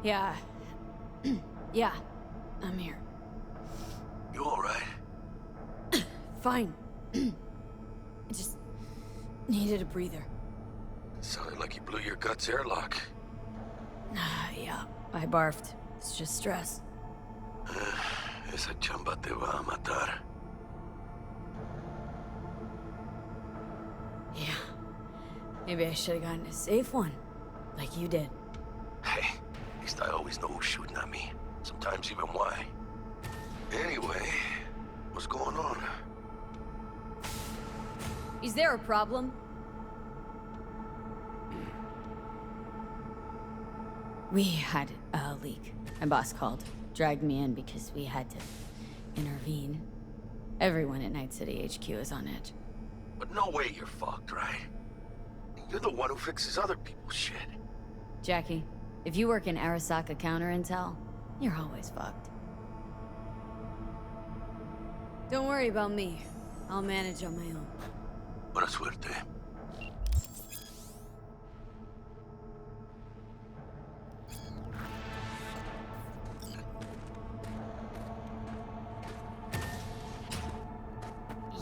Yeah. Yeah, I'm here. You alright? Fine. I just needed a breather. It sounded like you blew your guts airlock. Yeah, I barfed. It's just stress. Esa chamba te va a matar. Yeah. Maybe I should have gotten a safe one, like you did. Hey, at least I always know who's shooting at me. Sometimes even why. Anyway, what's going on? Is there a problem? We had a leak. My boss called, dragged me in because we had to intervene. Everyone at Night City HQ is on edge. But no way you're fucked, right? You're the one who fixes other people's shit. Jackie, if you work in Arasaka counter intel, you're always fucked. Don't worry about me. I'll manage on my own. Buena suerte.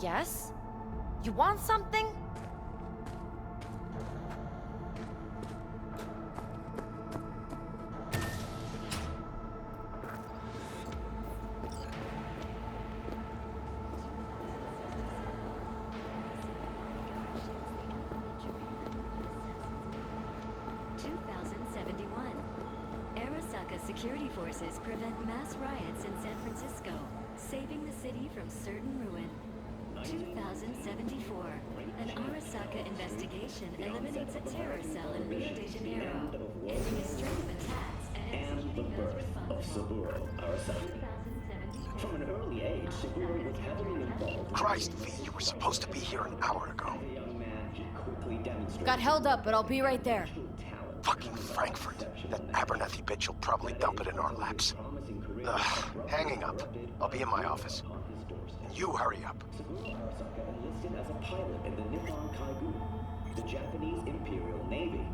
Yes? You want something? Arasaka security forces prevent mass riots in San Francisco, saving the city from certain ruin. 2074. An Arasaka investigation eliminates a terror cell in Rio de Janeiro, ending a string of attacks and the executing those birth of responsible. Saburo Arasaka. From an early age, Saburo was heavily involved. Christ, V, you were supposed to be here an hour ago. The young man, he quickly demonstrated Got held up, but I'll be right there. talent. Fucking Frankfurt. That Abernathy bitch will probably dump it in our laps. Hanging up. I'll be in my office. You hurry up. Saburo Arasaka enlisted as a pilot in the Nippon Kaigu, the Japanese Imperial Navy.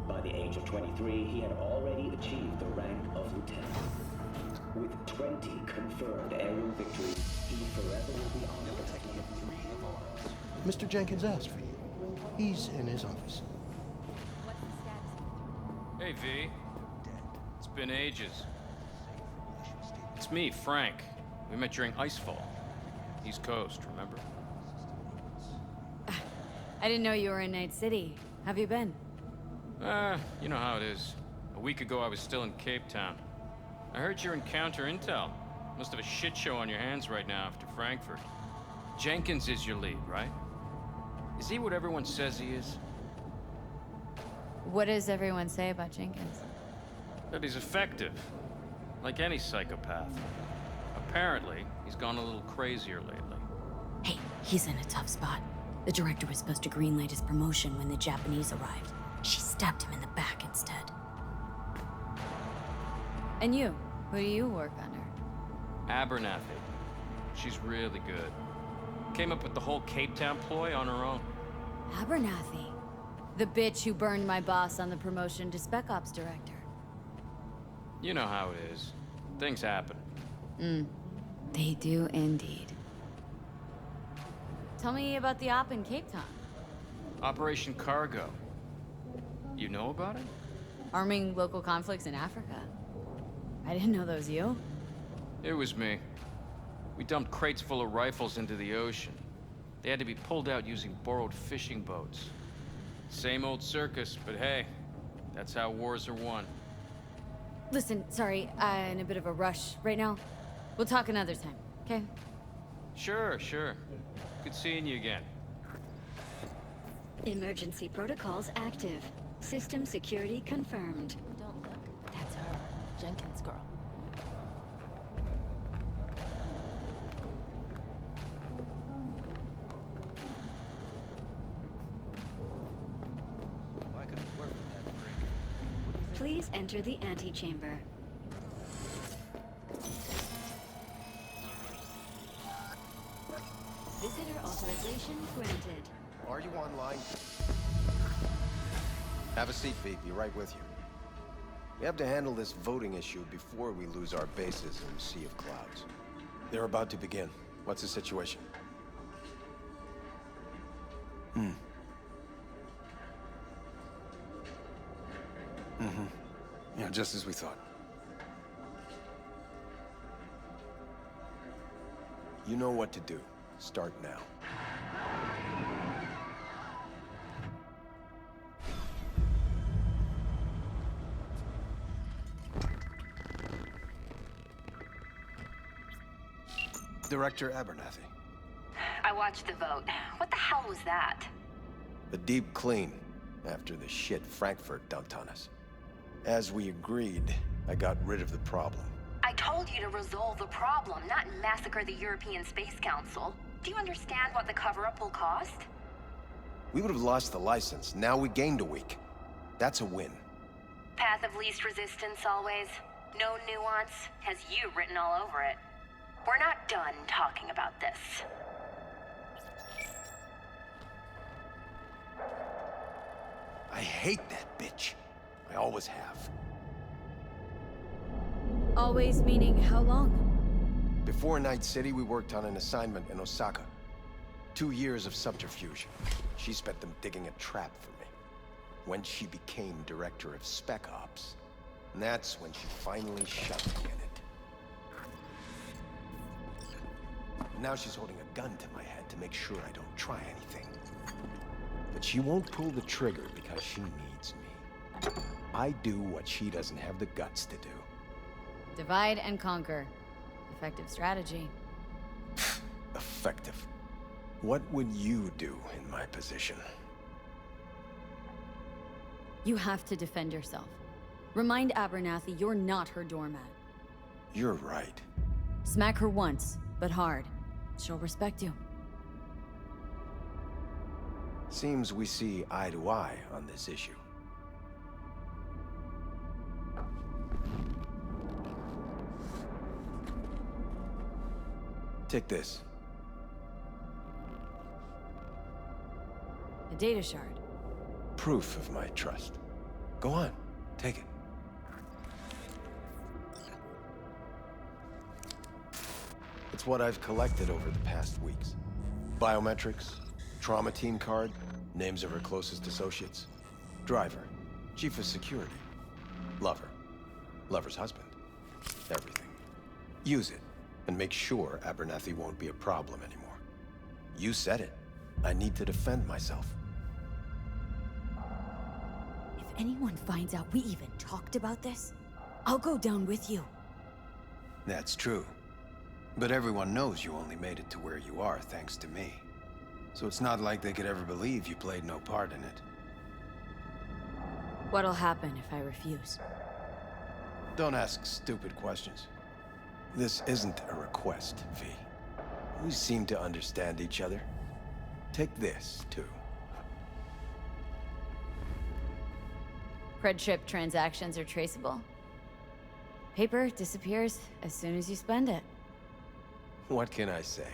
By the age of 23, he had already achieved the rank of lieutenant. With 20 confirmed aerial victories, he forever will be honored as one of 3 of ours. Mr. Jenkins asked for you. He's in his office. Hey, V. It's been ages. It's me, Frank. We met during Icefall. East Coast, remember? I didn't know you were in Night City. Have you been? You know how it is. A week ago, I was still in Cape Town. I heard you're in counter intel. Must have a shit show on your hands right now after Frankfurt. Jenkins is your lead, right? Is he what everyone says he is? What does everyone say about Jenkins? That he's effective. Like any psychopath. Apparently, he's gone a little crazier lately. Hey, he's in a tough spot. The director was supposed to greenlight his promotion when the Japanese arrived. She stabbed him in the back instead. And you? Who do you work under? Abernathy. She's really good. Came up with the whole Cape Town ploy on her own. Abernathy. The bitch who burned my boss on the promotion to Spec Ops director. You know how it is. Things happen. They do indeed. Tell me about the op in Cape Town. Operation Cargo. You know about it? Arming local conflicts in Africa. I didn't know that was you. It was me. We dumped crates full of rifles into the ocean. They had to be pulled out using borrowed fishing boats. Same old circus, but hey, that's how wars are won. Listen, sorry, I'm in a bit of a rush right now. We'll talk another time, okay? Sure. Good seeing you again. Emergency protocols active. System security confirmed. Don't look. That's her. Jenkins girl. Please enter the antechamber. Visitor authorization granted. Are you online? Have a seat, V. Be right with you. We have to handle this voting issue before we lose our bases in the Sea of Clouds. They're about to begin. What's the situation? Yeah, just as we thought. You know what to do. Start now. Director Abernathy. I watched the vote. What the hell was that? A deep clean after the shit Frankfurt dumped on us. As we agreed, I got rid of the problem. I told you to resolve the problem, not massacre the European Space Council. Do you understand what the cover-up will cost? We would have lost the license. Now we gained a week. That's a win. Path of least resistance always. No nuance. Has you written all over it. We're not done talking about this. I hate that bitch. I always have. Always meaning how long? Before Night City, we worked on an assignment in Osaka. 2 years of subterfuge. She spent them digging a trap for me. When she became director of Spec Ops, and that's when she finally shut me in it. Now she's holding a gun to my head to make sure I don't try anything. But she won't pull the trigger because she needs me. I do what she doesn't have the guts to do. Divide and conquer. Effective strategy. Effective. What would you do in my position? You have to defend yourself. Remind Abernathy you're not her doormat. You're right. Smack her once, but hard. She'll respect you. Seems we see eye to eye on this issue. Take this. A data shard. Proof of my trust. Go on, take it. It's what I've collected over the past weeks. Biometrics, trauma team card, names of her closest associates. Driver, chief of security. Lover, lover's husband. Everything. Use it, and make sure Abernathy won't be a problem anymore. You said it. I need to defend myself. If anyone finds out we even talked about this, I'll go down with you. That's true. But everyone knows you only made it to where you are thanks to me. So it's not like they could ever believe you played no part in it. What'll happen if I refuse? Don't ask stupid questions. This isn't a request, V. We seem to understand each other. Take this, too. Cred chip transactions are traceable. Paper disappears as soon as you spend it. What can I say?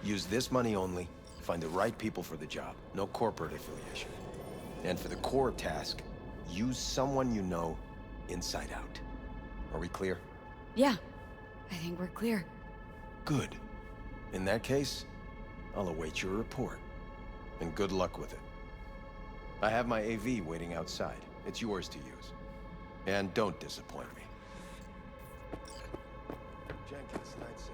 Use this money only, find the right people for the job, no corporate affiliation. And for the core task, use someone you know inside out. Are we clear? Yeah, I think we're clear. Good. In that case, I'll await your report. And good luck with it. I have my AV waiting outside. It's yours to use. And don't disappoint me. Jenkins, Night City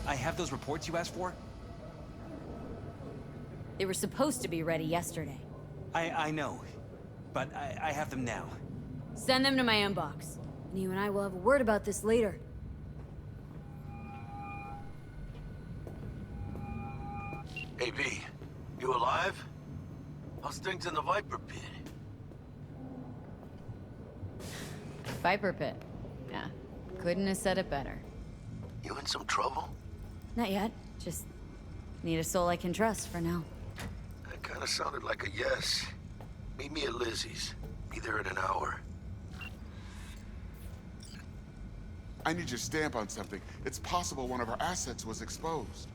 I have those reports you asked for? They were supposed to be ready yesterday. I know, but I have them now. Send them to my inbox. And you and I will have a word about this later. Hey, B, you alive? How's things in the Viper Pit? Viper Pit. Yeah, couldn't have said it better. You in some trouble? Not yet. Just need a soul I can trust for now. That kind of sounded like a yes. Meet me at Lizzie's. Be there in an hour. I need your stamp on something. It's possible one of our assets was exposed.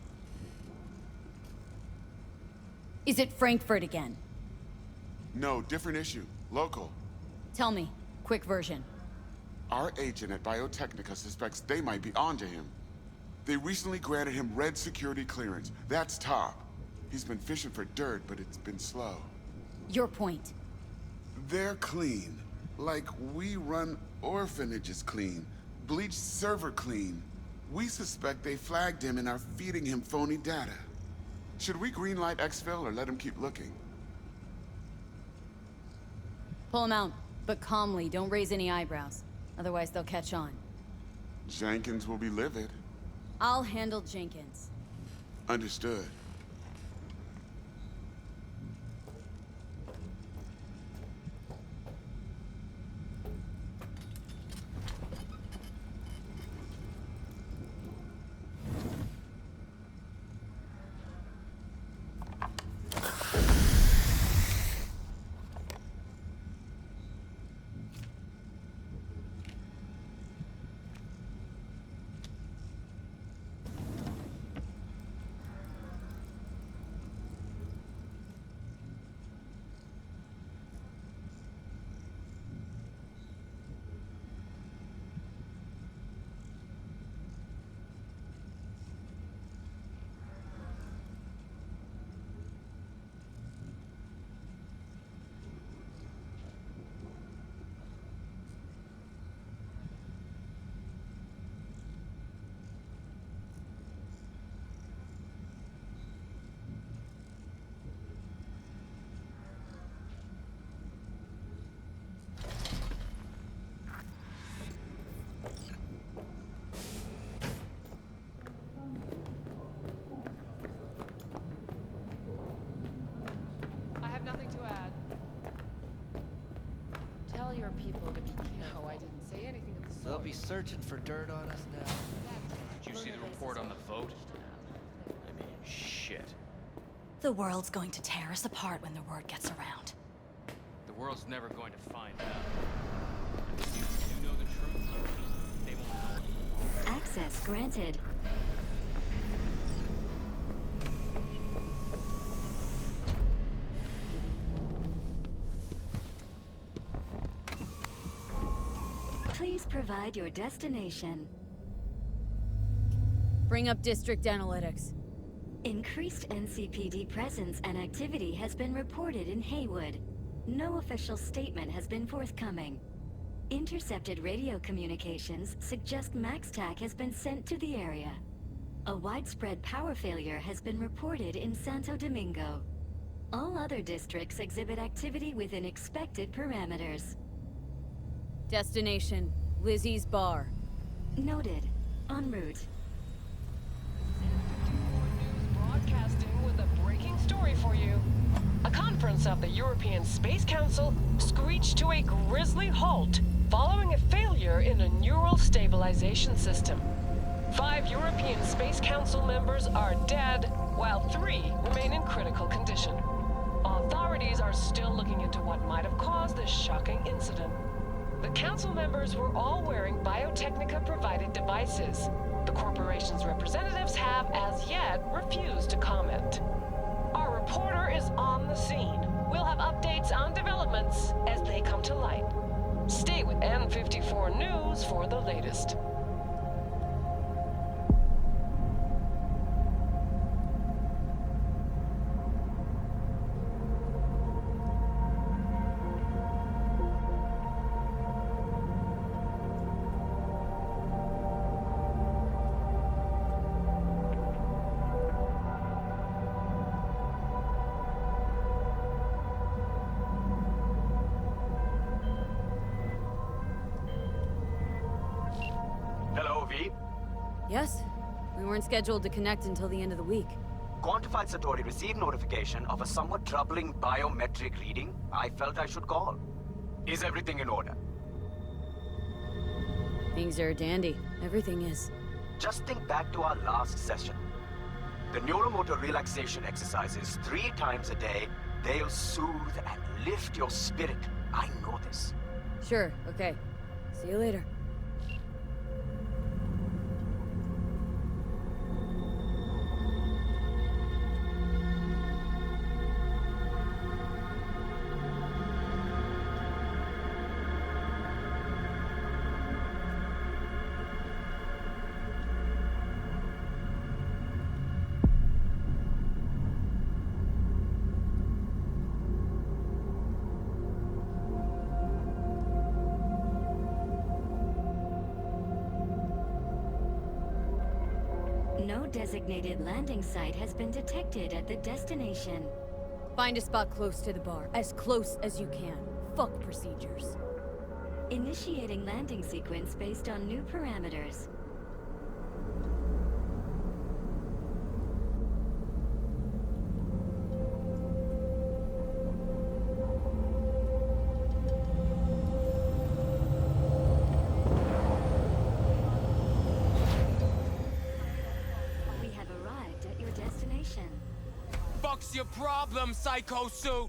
Is it Frankfurt again? No, different issue. Local. Tell me. Quick version. Our agent at Biotechnica suspects they might be onto him. They recently granted him red security clearance. That's top. He's been fishing for dirt, but it's been slow. Your point. They're clean. Like we run orphanages clean. Bleach server clean. We suspect they flagged him and are feeding him phony data. Should we greenlight exfil or let him keep looking? Pull him out, but calmly. Don't raise any eyebrows. Otherwise they'll catch on. Jenkins will be livid. I'll handle Jenkins. Understood. Tell your people to be careful. No, I didn't say anything of the sort. They'll be searching for dirt on us now. Did you see the report on the vote? I mean, shit. The world's going to tear us apart when the word gets around. The world's never going to find out. And if you do know the truth, they won't know. Access granted. Please provide your destination. Bring up District Analytics. Increased NCPD presence and activity has been reported in Haywood. No official statement has been forthcoming. Intercepted radio communications suggest MaxTac has been sent to the area. A widespread power failure has been reported in Santo Domingo. All other districts exhibit activity within expected parameters. Destination, Lizzie's Bar. Noted. En route. Broadcasting with a breaking story for you. A conference of the European Space Council screeched to a grisly halt following a failure in a neural stabilization system. 5 European Space Council members are dead, while 3 remain in critical condition. Authorities are still looking into what might have caused this shocking incident. The council members were all wearing Biotechnica-provided devices. The corporation's representatives have, as yet, refused to comment. Our reporter is on the scene. We'll have updates on developments as they come to light. Stay with N54 News for the latest. Yes? We weren't scheduled to connect until the end of the week. Quantified Satori received notification of a somewhat troubling biometric reading. I felt I should call. Is everything in order? Things are dandy. Everything is. Just think back to our last session. The neuromotor relaxation exercises 3 times a day. They'll soothe and lift your spirit. I know this. Sure, okay. See you later. No designated landing site has been detected at the destination. Find a spot close to the bar. As close as you can. Fuck procedures. Initiating landing sequence based on new parameters. We have arrived at your destination. Fuck's your problem, Psycho Suit?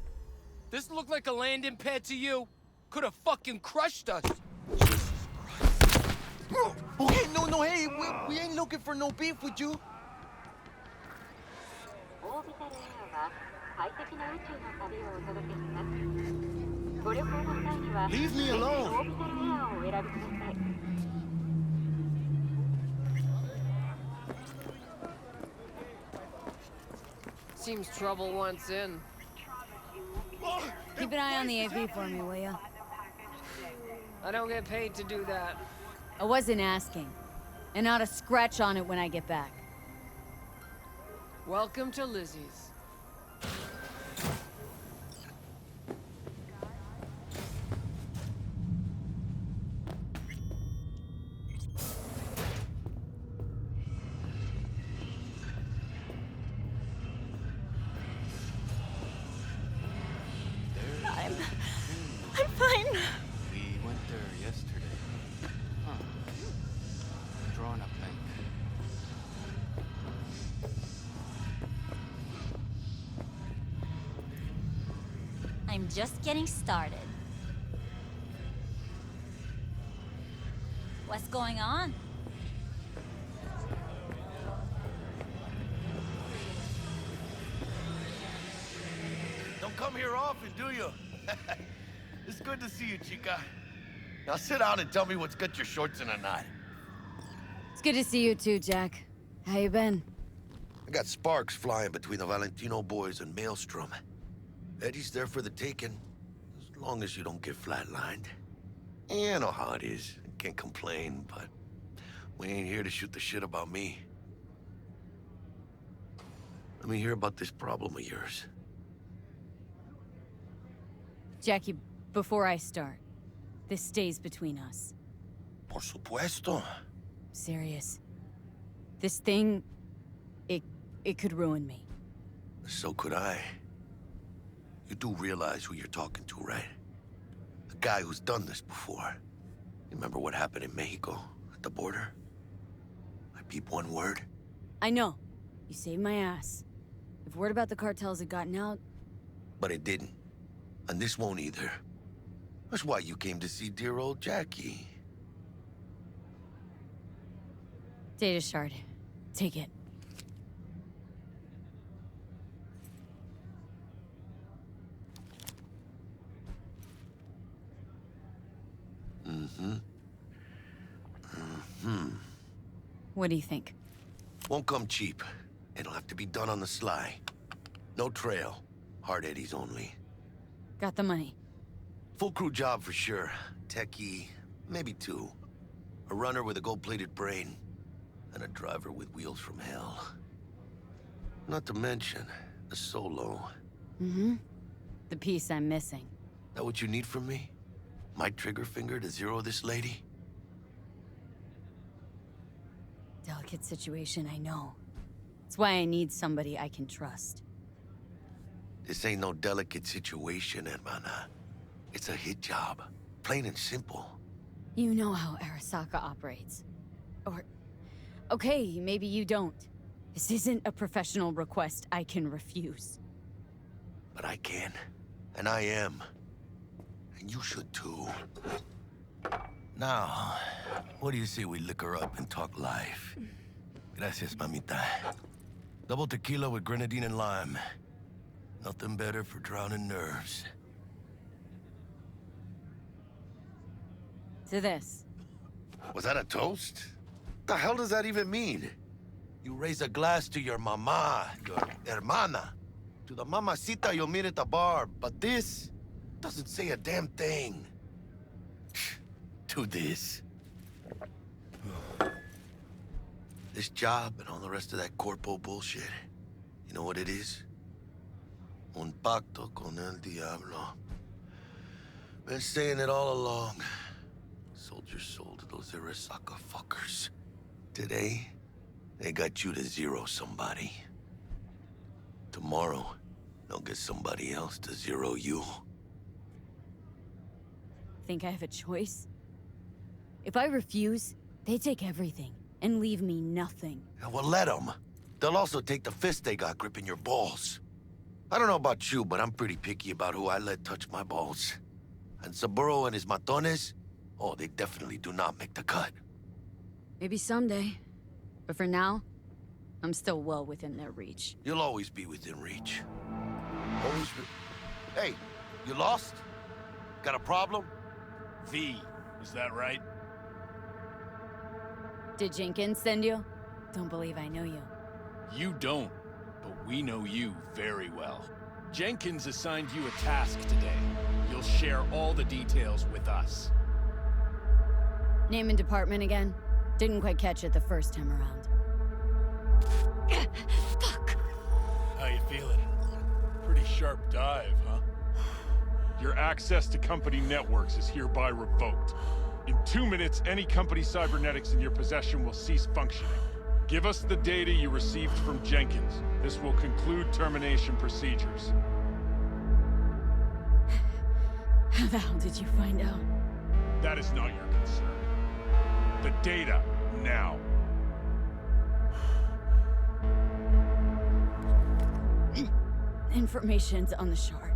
This look like a landing pad to you? Could have fucking crushed us. Okay, no, hey, we ain't looking for no beef with you. Leave me alone. Seems trouble wants in. Keep an eye on the AV for me, will ya? I don't get paid to do that. I wasn't asking. And not a scratch on it when I get back. Welcome to Lizzie's. I'm fine. We went there yesterday. Huh. Drawn up bank. I'm just getting started. What's going on? Don't come here often, do you? It's good to see you, chica. Now sit down and tell me what's got your shorts in a knot. It's good to see you too, Jack. How you been? I got sparks flying between the Valentino boys and Maelstrom. Eddie's there for the taking, as long as you don't get flatlined. Yeah, I know how it is. I can't complain, but we ain't here to shoot the shit about me. Let me hear about this problem of yours. Jackie, before I start, this stays between us. Por supuesto. Serious. This thing, it could ruin me. So could I. You do realize who you're talking to, right? A guy who's done this before. You remember what happened in Mexico, at the border? I peep one word. I know. You saved my ass. If word about the cartels had gotten out... But it didn't. And this won't either. That's why you came to see dear old Jackie. Data shard. Take it. What do you think? Won't come cheap. It'll have to be done on the sly. No trail. Hard eddies only. Got the money. Full crew job for sure. Techie, maybe two. A runner with a gold-plated brain. And a driver with wheels from hell. Not to mention, a solo. Mm-hmm. The piece I'm missing. That what you need from me? My trigger finger to zero this lady? Delicate situation, I know. It's why I need somebody I can trust. This ain't no delicate situation, hermana. It's a hit job. Plain and simple. You know how Arasaka operates. Or... okay, maybe you don't. This isn't a professional request I can refuse. But I can. And I am. And you should too. Now, what do you say we liquor up and talk life? Gracias, mamita. Double tequila with grenadine and lime. Nothing better for drowning nerves. To this. Was that a toast? The hell does that even mean? You raise a glass to your mama, your hermana. To the mamacita you'll meet at the bar, but this doesn't say a damn thing. To this. This job and all the rest of that corpo bullshit, you know what it is? Un pacto con el diablo. Been saying it all along. Sold your soul to those Arasaka fuckers. Today, they got you to zero somebody. Tomorrow, they'll get somebody else to zero you. Think I have a choice? If I refuse, they take everything and leave me nothing. Yeah, well, let them. They'll also take the fist they got gripping your balls. I don't know about you, but I'm pretty picky about who I let touch my balls. And Saburo and his matones, oh, they definitely do not make the cut. Maybe someday. But for now, I'm still well within their reach. You'll always be within reach. Always Hey, you lost? Got a problem? V, is that right? Did Jenkins send you? Don't believe I know you. You don't, but we know you very well. Jenkins assigned you a task today. You'll share all the details with us. Name and department again? Didn't quite catch it the first time around. Fuck! How you feeling? Pretty sharp dive, huh? Your access to company networks is hereby revoked. In 2 minutes, any company cybernetics in your possession will cease functioning. Give us the data you received from Jenkins. This will conclude termination procedures. How the hell did you find out? That is not your concern. The data, now. Information's on the shard.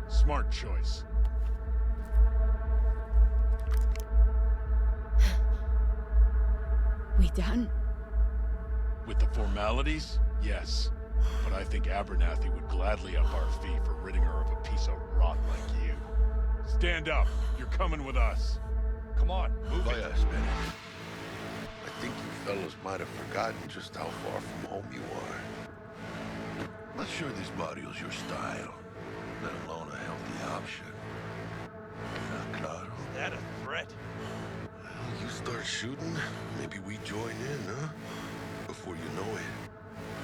Smart choice. We done? With the formalities, yes. But I think Abernathy would gladly up our fee for ridding her of a piece of rot like you. Stand up. You're coming with us. Come on, move it. Yes, Bennett. I think you fellas might have forgotten just how far from home you are. Not sure this barrio's your style, let alone a healthy option. Claro. Is that a threat? Well, you start shooting, maybe we join in, huh? Before you know it,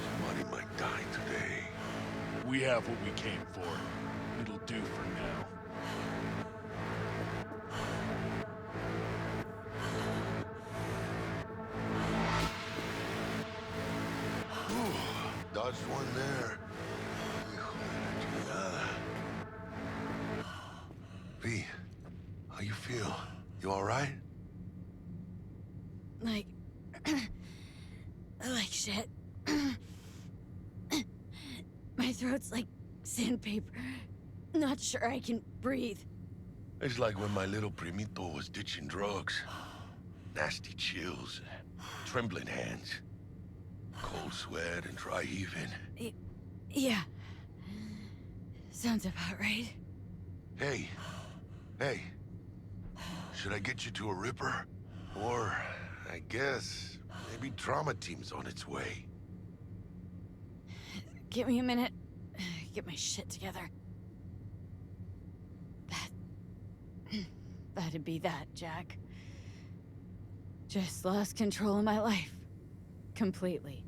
somebody might die today. We have what we came for. It'll do for now. Dodged one there. V, how you feel? You all right? Like shit. My throat's like sandpaper. Not sure I can breathe. It's like when my little primito was ditching drugs. Nasty chills, trembling hands, cold sweat and dry heaving. Yeah. Sounds about right. Hey. Should I get you to a Ripper? Or, I guess, maybe Trauma Team's on its way. Give me a minute. Get my shit together. That'd be that, Jack. Just lost control of my life. Completely.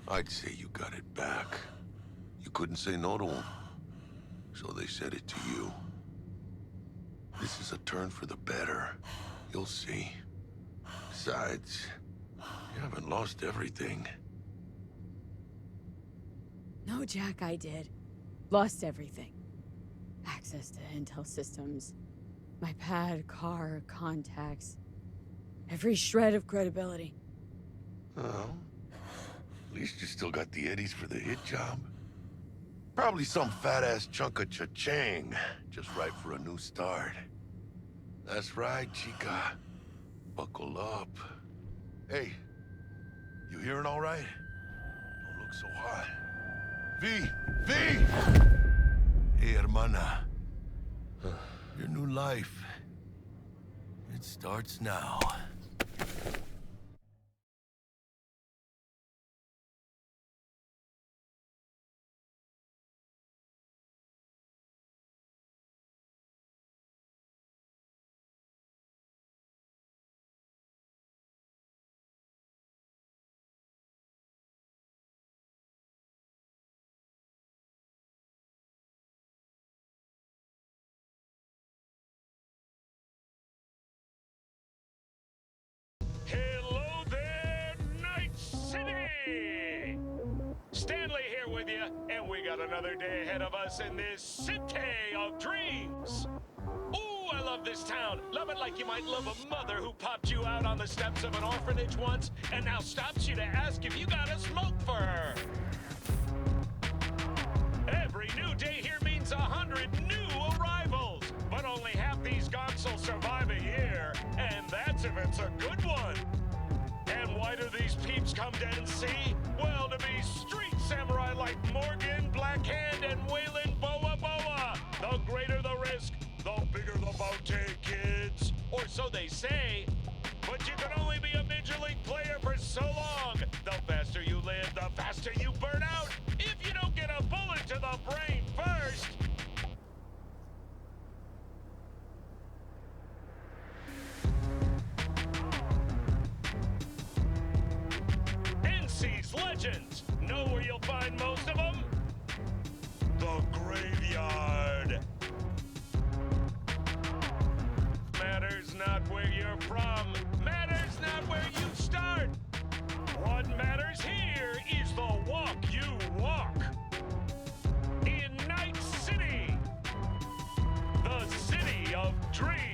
I'd say you got it back. You couldn't say no to them. So they said it to you. This is a turn for the better. You'll see. Besides, you haven't lost everything. No, Jack, I did. Lost everything. Access to intel systems. My pad, car, contacts. Every shred of credibility. Oh. At least you still got the eddies for the hit job. Probably some fat-ass chunk of cha-ching, just right for a new start. That's right, chica. Buckle up. Hey, you hearing all right? Don't look so hot. V! Hey, hermana. Your new life. It starts now. another day ahead of us in this city of dreams. Ooh, I love this town. Love it like you might love a mother who popped you out on the steps of an orphanage once and now stops you to ask if you got a smoke for her. Every new day here means 100 new arrivals, but only half these gonks will survive a year, and that's if it's a good one. And why do these peeps come to NC? Well, to be street samurai like Morgan, Blackhand, and Waylon Boa Boa. The greater the risk, the bigger the bounty, kids. Or so they say. But you can only be a Major League player for so long. The faster you live, the faster you burn out. If you don't get a bullet to the brain first. NC's legends. Know where you'll find most of them? The graveyard. Matters not where you're from. Matters not where you start. What matters here is the walk you walk. In Night City, the city of dreams.